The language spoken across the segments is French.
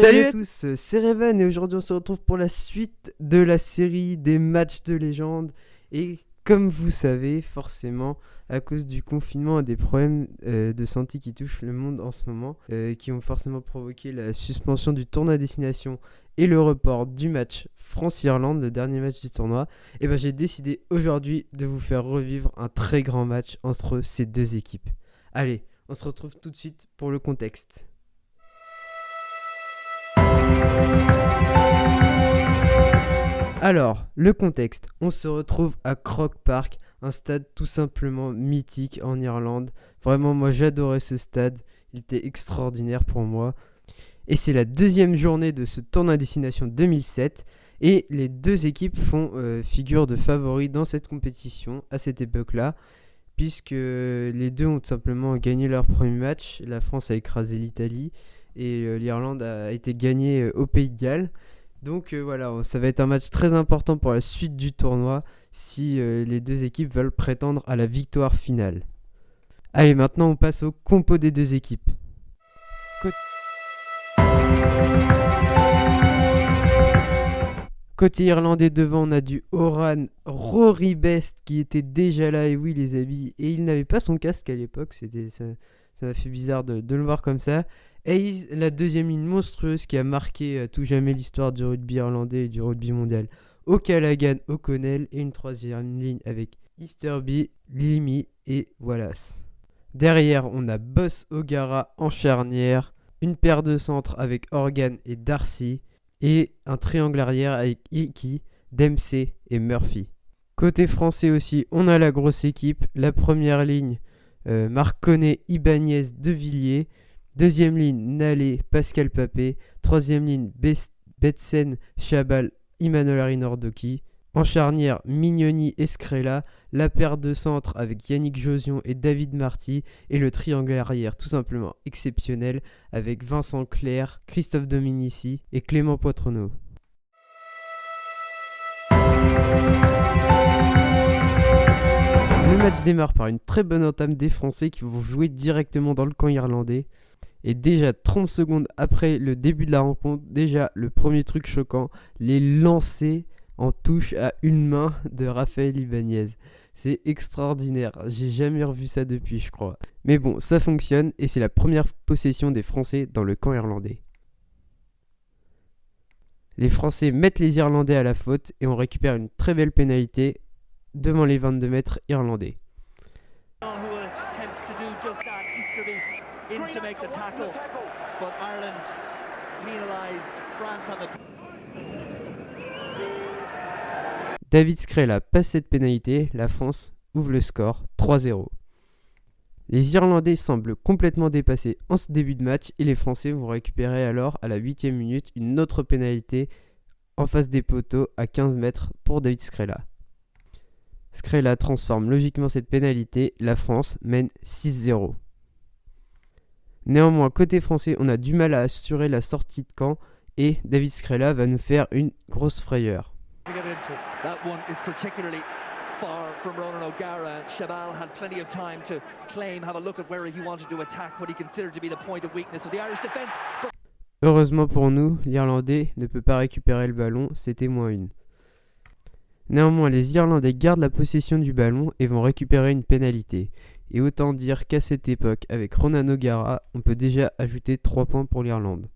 Salut à tous, c'est Revan et aujourd'hui on se retrouve pour la suite de la série des matchs de légende. Et comme vous savez, forcément, à cause du confinement et des problèmes de santé qui touchent le monde en ce moment, qui ont forcément provoqué la suspension du tournoi à destination et le report du match France-Irlande, le dernier match du tournoi, et ben j'ai décidé aujourd'hui de vous faire revivre un très grand match entre ces deux équipes. Allez, on se retrouve tout de suite pour le contexte. Alors, le contexte, on se retrouve à Croke Park, un stade tout simplement mythique en Irlande. Vraiment, moi j'adorais ce stade, il était extraordinaire pour moi. Et c'est la deuxième journée de ce tournoi à destination 2007 et les deux équipes font figure de favoris dans cette compétition à cette époque-là, puisque les deux ont tout simplement gagné leur premier match. La France a écrasé l'Italie et l'Irlande a été gagnée au Pays de Galles. Donc voilà, ça va être un match très important pour la suite du tournoi si les deux équipes veulent prétendre à la victoire finale. Allez, maintenant on passe au compo des deux équipes. Côté irlandais devant, on a du Oran Rory Best qui était déjà là, et oui les amis, et il n'avait pas son casque à l'époque, ça m'a fait bizarre de le voir comme ça. Hayes, la deuxième ligne monstrueuse qui a marqué à tout jamais l'histoire du rugby irlandais et du rugby mondial. O'Callaghan, O'Connell et une troisième ligne avec Easterby, Limy et Wallace. Derrière, on a Boss O'Gara en charnière, une paire de centres avec Organ et Darcy et un triangle arrière avec Hickey, Dempsey et Murphy. Côté français aussi, on a la grosse équipe, la première ligne, Marconnet, Ibanez, De Villiers. Deuxième ligne, Nalé, Pascal Papé. Troisième ligne, Betsen, Chabal, Imanolari Nordoki. En charnière, Mignoni et Scrella. La paire de centre avec Yannick Josion et David Marty. Et le triangle arrière tout simplement exceptionnel avec Vincent Clerc, Christophe Dominici et Clément Poitrenaud. Le match démarre par une très bonne entame des Français qui vont jouer directement dans le camp irlandais. Et déjà 30 secondes après le début de la rencontre, déjà le premier truc choquant, les lancers en touche à une main de Raphaël Ibanez. C'est extraordinaire, j'ai jamais revu ça depuis je crois. Mais bon, ça fonctionne et c'est la première possession des Français dans le camp irlandais. Les Français mettent les Irlandais à la faute et on récupère une très belle pénalité devant les 22 mètres irlandais. To make the tackle, but Ireland penalised France on the... David Scrella passe cette pénalité, la France ouvre le score 3-0. Les Irlandais semblent complètement dépassés en ce début de match et les Français vont récupérer alors à la 8e minute une autre pénalité en face des poteaux à 15 mètres pour David Scrella. Scrella transforme logiquement cette pénalité, la France mène 6-0. Néanmoins, côté français, on a du mal à assurer la sortie de camp et David Scrella va nous faire une grosse frayeur. Heureusement pour nous, l'Irlandais ne peut pas récupérer le ballon, c'était -1. Néanmoins, les Irlandais gardent la possession du ballon et vont récupérer une pénalité. Et autant dire qu'à cette époque, avec Ronan O'Gara, on peut déjà ajouter 3 points pour l'Irlande.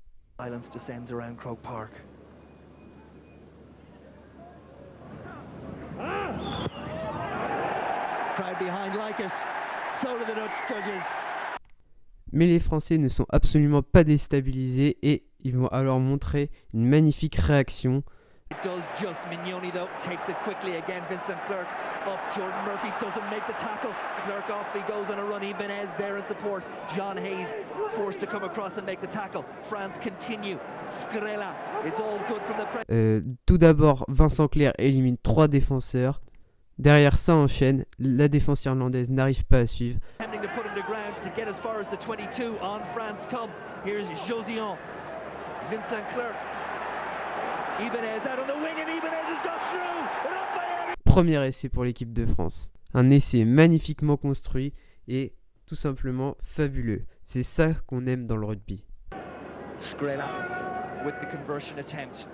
Mais les Français ne sont absolument pas déstabilisés et ils vont alors montrer une magnifique réaction. It does just Mignoni though, takes it quickly again, Vincent Clerc up, Jordan Murphy doesn't make the tackle, Clerc off, he goes on a run, Ibanez there in support, John Hayes forced to come across and make the tackle, France continue, Scrella, it's all good from the tout d'abord, Vincent Clerc élimine 3 défenseurs, derrière ça enchaîne, la défense irlandaise n'arrive pas à suivre. Vincent Clerc. Ibanez out on the wing and Ibanez has got through. Premier essai pour l'équipe de France. Un essai magnifiquement construit et tout simplement fabuleux. C'est ça qu'on aime dans le rugby. Scrella with the conversion attempt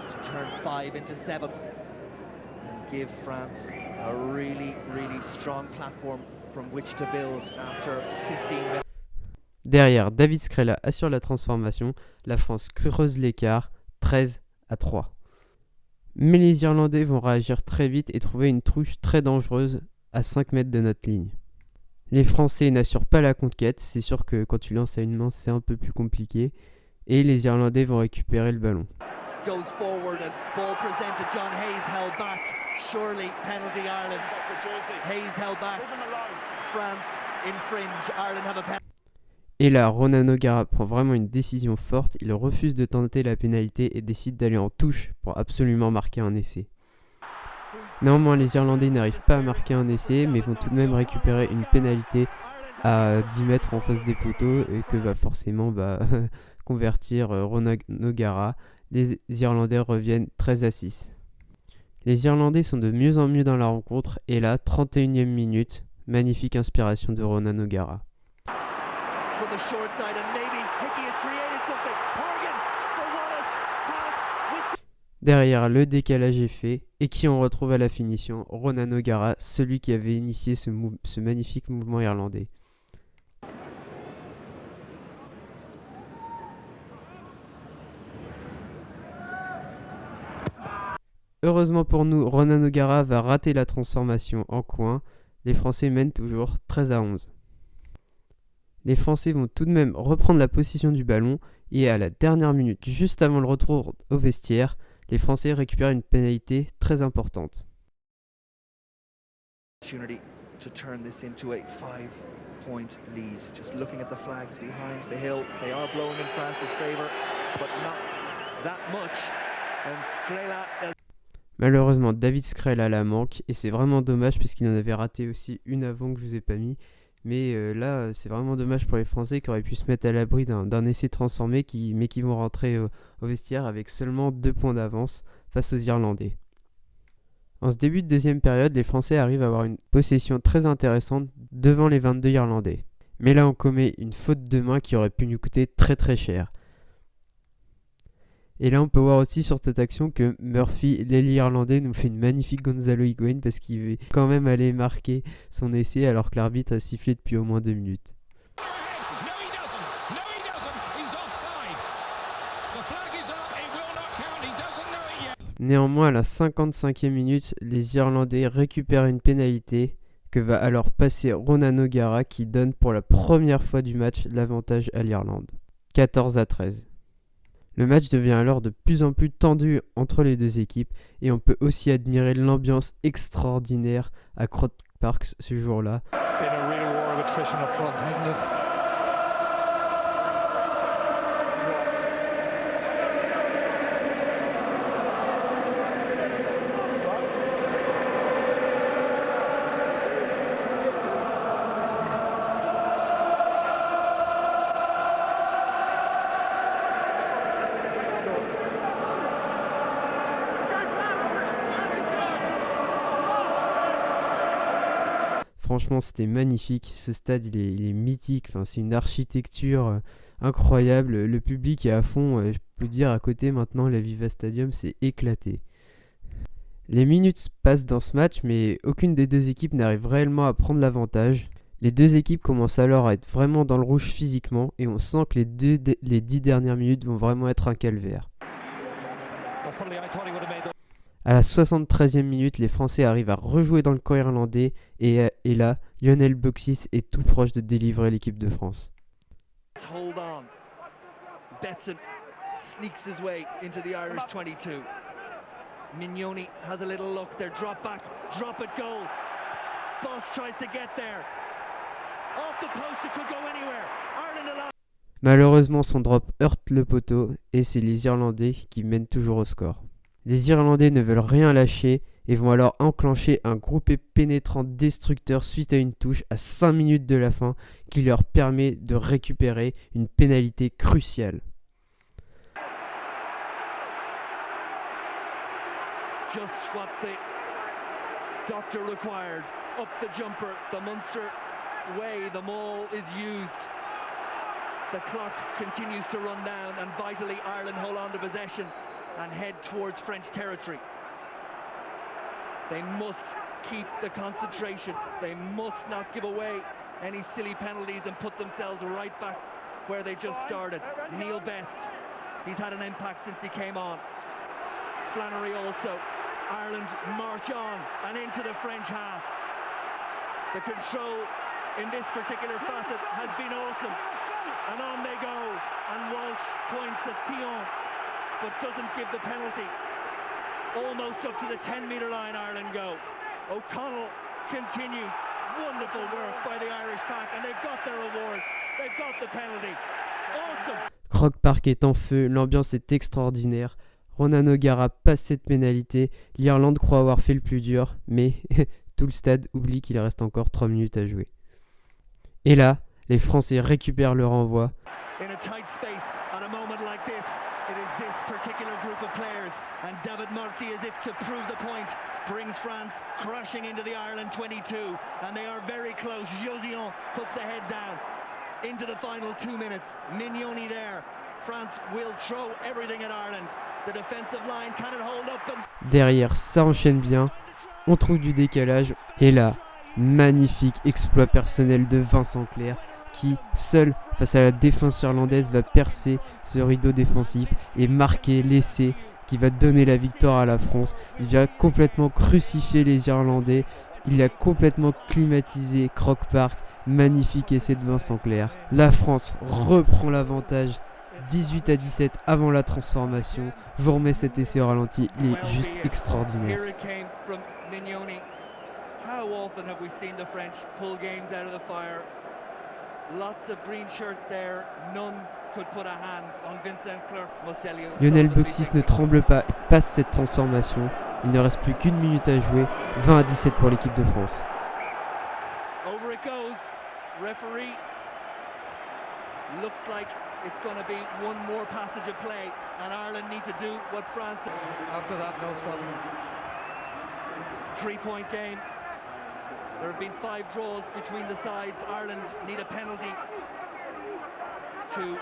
to turn 5 into 7 and give France a really strong platform from which to build after 15 minutes. Derrière, David Skrela assure la transformation, la France creuse l'écart, 13-3. Mais les Irlandais vont réagir très vite et trouver une touche très dangereuse à 5 mètres de notre ligne. Les Français n'assurent pas la conquête, c'est sûr que quand tu lances à une main c'est un peu plus compliqué, et les Irlandais vont récupérer le ballon. Goes forward and ball presented. John Hayes held back. Surely penalty Ireland. Hayes held back. France infringe. Ireland have a penalty. Et là, Ronan O'Gara prend vraiment une décision forte, il refuse de tenter la pénalité et décide d'aller en touche pour absolument marquer un essai. Néanmoins, les Irlandais n'arrivent pas à marquer un essai, mais vont tout de même récupérer une pénalité à 10 mètres en face des poteaux et que va forcément convertir Ronan O'Gara. Les Irlandais reviennent 13-6. Les Irlandais sont de mieux en mieux dans la rencontre et là, 31e minute, magnifique inspiration de Ronan O'Gara. Derrière, le décalage est fait et qui on retrouve à la finition, Ronan O'Gara, celui qui avait initié ce magnifique mouvement irlandais. Heureusement pour nous, Ronan O'Gara va rater la transformation en coin. Les Français mènent toujours 13-11. Les Français vont tout de même reprendre la possession du ballon et à la dernière minute, juste avant le retour au vestiaire, les Français récupèrent une pénalité très importante. To turn this into a 5-point lead. Just looking at the flags behind the hill, they are blowing in France's favor, but not that much. And Skrela. Malheureusement, David Skrela la manque et c'est vraiment dommage puisqu'il en avait raté aussi une avant que je vous ai pas mis. Mais là, c'est vraiment dommage pour les Français qui auraient pu se mettre à l'abri d'un essai transformé, mais qui vont rentrer au vestiaire avec seulement 2 points d'avance face aux Irlandais. En ce début de deuxième période, les Français arrivent à avoir une possession très intéressante devant les 22 Irlandais. Mais là, on commet une faute de main qui aurait pu nous coûter très très cher. Et là, on peut voir aussi sur cette action que Murphy, l'ailier irlandais, nous fait une magnifique Gonzalo Higuain parce qu'il veut quand même aller marquer son essai alors que l'arbitre a sifflé depuis au moins 2 minutes. Néanmoins, à la 55e minute, les Irlandais récupèrent une pénalité que va alors passer Ronan O'Gara qui donne pour la première fois du match l'avantage à l'Irlande. 14-13. Le match devient alors de plus en plus tendu entre les deux équipes et on peut aussi admirer l'ambiance extraordinaire à Croke Park ce jour-là. Franchement, c'était magnifique. Ce stade, il est mythique. Enfin, c'est une architecture incroyable. Le public est à fond. Je peux dire, à côté, maintenant, la Viva Stadium, c'est éclaté. Les minutes passent dans ce match, mais aucune des deux équipes n'arrive réellement à prendre l'avantage. Les deux équipes commencent alors à être vraiment dans le rouge physiquement, et on sent que les 10 dernières minutes vont vraiment être un calvaire. À la 73e minute, les Français arrivent à rejouer dans le camp irlandais et là, Lionel Boxis est tout proche de délivrer l'équipe de France. Hold on. Betson sneaks his way into the Irish 22. Mignoni has a little look there. Drop back, drop it, goal. Boss tries to get there. Off the post, it could go anywhere. Ireland alive. Malheureusement, son drop heurte le poteau et c'est les Irlandais qui mènent toujours au score. Les Irlandais ne veulent rien lâcher et vont alors enclencher un groupé pénétrant destructeur suite à une touche à 5 minutes de la fin qui leur permet de récupérer une pénalité cruciale. Just what the doctor required. Up the jumper, the Munster way, the maul is used. The clock continues to run down, and vitally Ireland hold on to possession and head towards French territory. They must keep the concentration. They must not give away any silly penalties and put themselves right back where they just started. Neil Best, he's had an impact since he came on. Flannery also. Ireland march on and into the French half. The control in this particular facet has been awesome. And on they go. And Walsh points at Pion, but doesn't give the penalty. Almost up to the 10-metre line Ireland go. O'Connell continues. Wonderful work by the Irish pack, and they've got their reward. They've got the penalty. Awesome. Croke Park est en feu, l'ambiance est extraordinaire. Ronan O'Gara passe cette pénalité. L'Irlande croit avoir fait le plus dur, mais tout le stade oublie qu'il reste encore 3 minutes à jouer. Et là, les Français récupèrent le renvoi. In a tight space, at a moment like this, it is this particular group of players, and David Murphy, as if to prove the point, brings France crashing into the Ireland 22, and they are very close. Josillon puts the head down into the final 2 minutes. Mignoni there. France will throw everything at Ireland. The defensive line, can it hold up? Derrière, ça enchaîne bien. On trouve du décalage. Et là, magnifique exploit personnel de Vincent Clerc, qui, seul face à la défense irlandaise, va percer ce rideau défensif et marquer l'essai qui va donner la victoire à la France. Il vient complètement crucifier les Irlandais. Il a complètement climatisé Croke Park. Magnifique essai de Vincent Clerc. La France reprend l'avantage. 18-17 avant la transformation. Je vous remets cet essai au ralenti. Il est juste extraordinaire. How often have we seen the French pull games out of the fire? Lots of green shirts there. None could put a hand on Vincent Clerc. Lionel Boxis ne tremble pas, passe cette transformation. Il ne reste plus qu'1 minute à jouer. 20-17 pour l'équipe de France. Over it goes. Referee looks like it's going to be one more passage of play, and Ireland need to do what France. After that, no stopping. 3-point game. There have been 5 draws between the sides. Ireland need a penalty to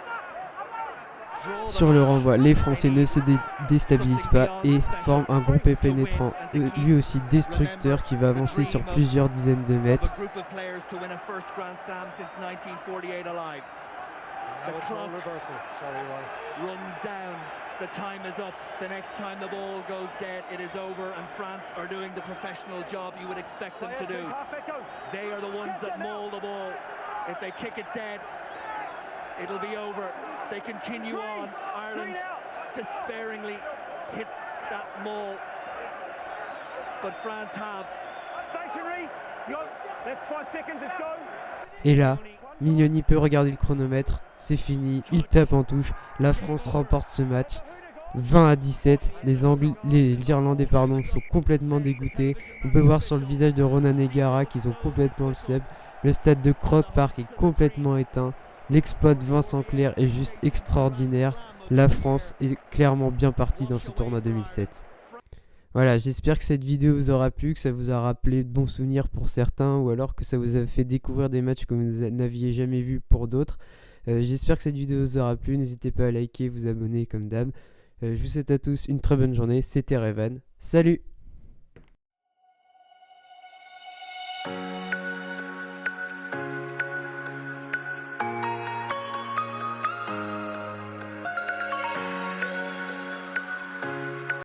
draw. Sur le renvoi, les Français ne se déstabilisent pas et forment un groupe pénétrant, lui aussi destructeur, qui va avancer sur plusieurs dizaines de mètres. The clock runs down. The time is up. The next time the ball goes dead, it is over, and France are doing the professional job you would expect them to do. They are the ones that maul the ball. If they kick it dead, it'll be over. They continue on. Ireland despairingly hits that maul, but France have. Stationary. That's 5 seconds. Let's go. Et là, Mignoni peut regarder le chronomètre, c'est fini, il tape en touche, la France remporte ce match. 20-17, les Irlandais sont complètement dégoûtés. On peut voir sur le visage de Ronan O'Gara qu'ils ont complètement le seum. Le stade de Croke Park est complètement éteint. L'exploit de Vincent Clerc est juste extraordinaire. La France est clairement bien partie dans ce tournoi 2007. Voilà, j'espère que cette vidéo vous aura plu, que ça vous a rappelé de bons souvenirs pour certains, ou alors que ça vous a fait découvrir des matchs que vous n'aviez jamais vus pour d'autres. J'espère que cette vidéo vous aura plu, n'hésitez pas à liker, vous abonner comme d'hab. Je vous souhaite à tous une très bonne journée, c'était Revan, salut!